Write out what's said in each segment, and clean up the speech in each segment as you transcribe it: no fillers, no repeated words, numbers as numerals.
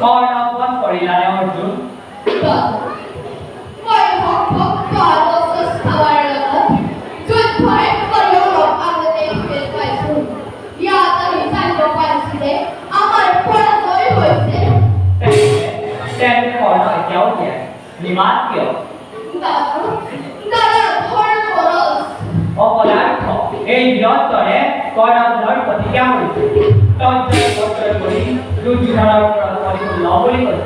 কর্ণবধ করিলানে অর্জুন অপদার্থ এই বীরত্বরে কর্ণবধর প্রতিজ্ঞা হয়েছে তঞ্চল বর্তন করি দুর্যোধনের প্রতিকূল বলি করে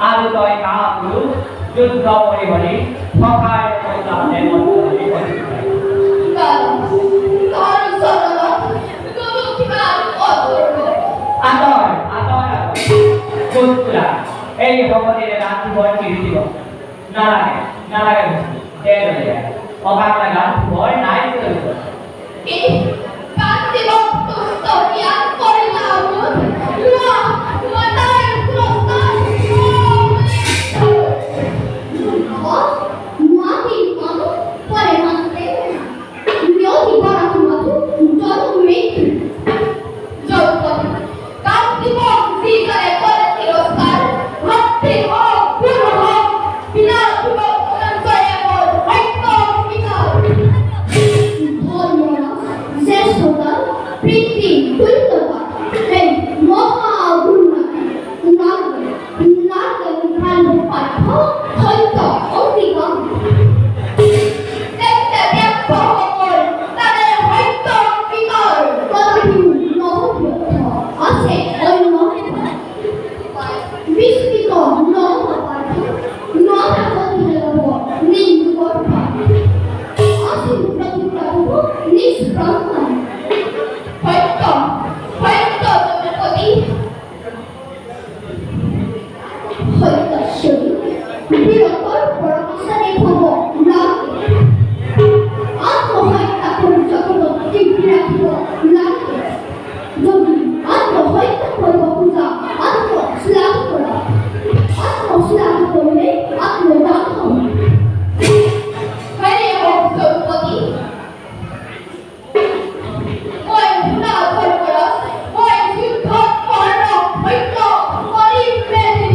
আলু তয় কাহা পুরুষ যুদ্ধ পরিবলি সখায় মন্ত্রে মন্ত্রী আদর আদর চুতরা এই ভগবতীর রাত্রি ভয় কিরি দিব নারাগে নারাগে দেয় দেয় অভাগ লাগা ভয় নাই করে কি কান্তি ভক্ত স্তকিয়া করিলা আমন লুয়া মাতায় ক্রস্তা মাটি মানো পরে মানতে নিয়তি বারাতু মাতু জন্ম মৃত্যু জগৎ কান্তি ভক্ত বিকারে করে তিরস্কার ভক্তি হোক পুর হোক বিনা বিভক্ত করে বল হইত বিকার ধর্মনা শ্রেষ্ঠতা প্রীতি তুল্যতা এই মহাগুণা নাগে নাগে ভালো পাঠ হইত অধিকার দেখতে দেখতে হল তাদের হইত বিকার কদাপি নহব্যর্থ আছে ওই মহেন্দ্র বিস্তৃত নহপাঠ নহাগতিরব নিন্দুকর্ষ আসিন প্রতিপ্রাপ্য নিষ্প্রাণ হইত হইত জগৎপতি হইত শরী বীরতর পরমাসারে ভব লাগে আত্মহত্যা করে যখন তীব্র রাখিব লাগে যদি আত্মহত্যা করব পূজা আত্মশ্লাঘ করা আত্মশ্লাঘ করলে আত্মদান হবে হরে হোক জগৎপতি ওই ভুলা ধর্মরস ওই যুদ্ধ কর্ণ হইত পরিবেদে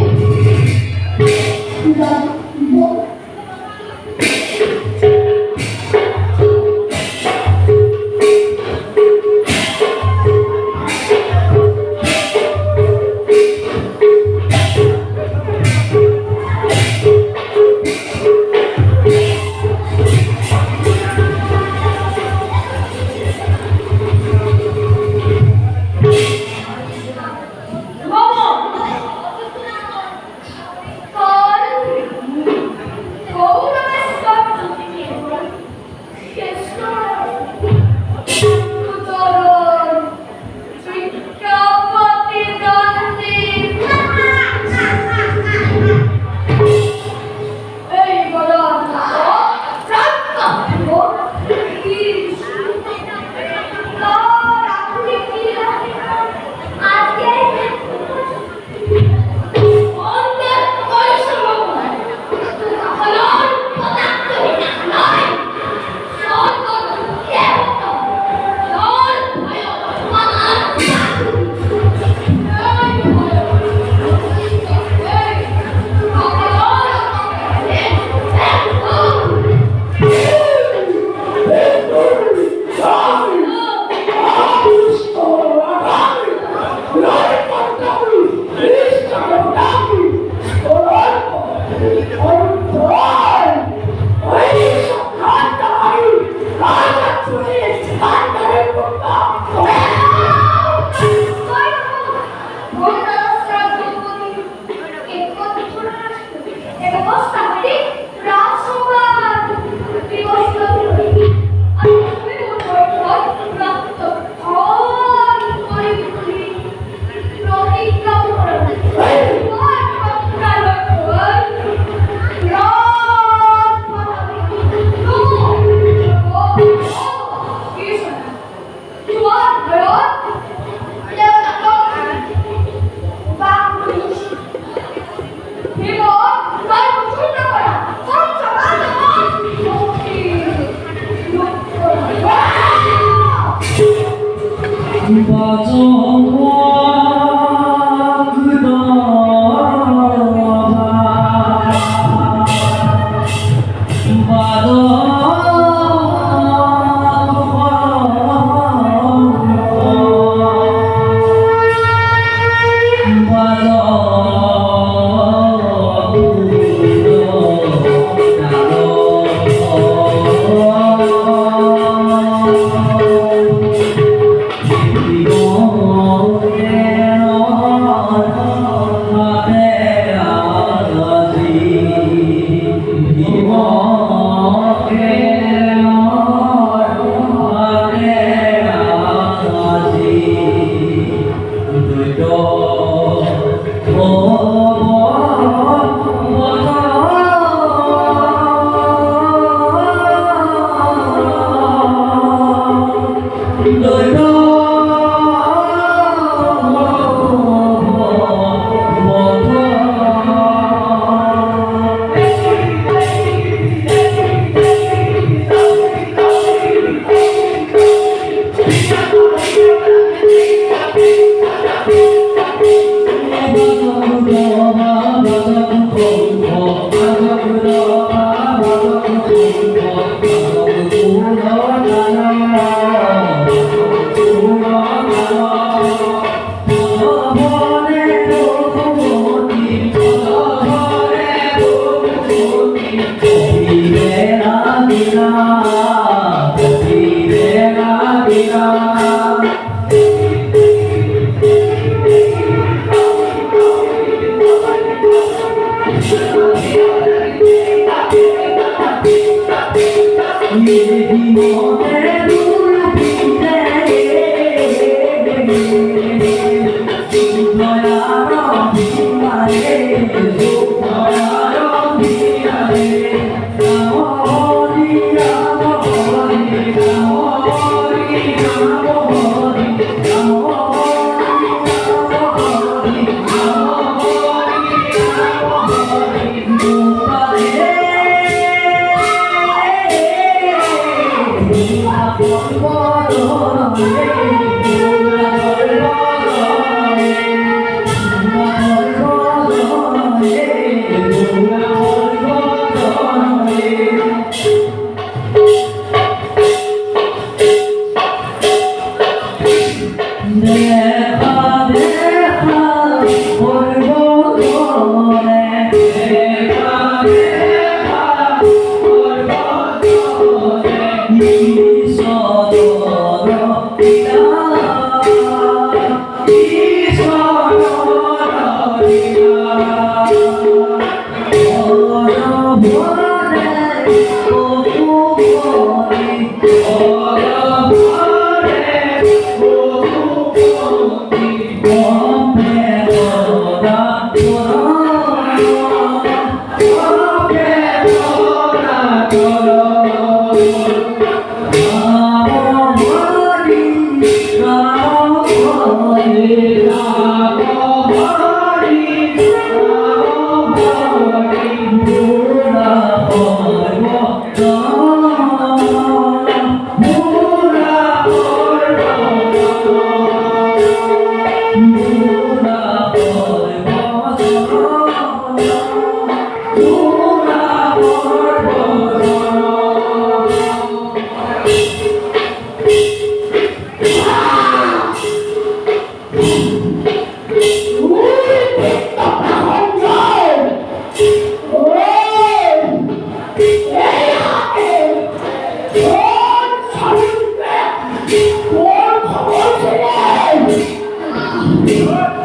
What?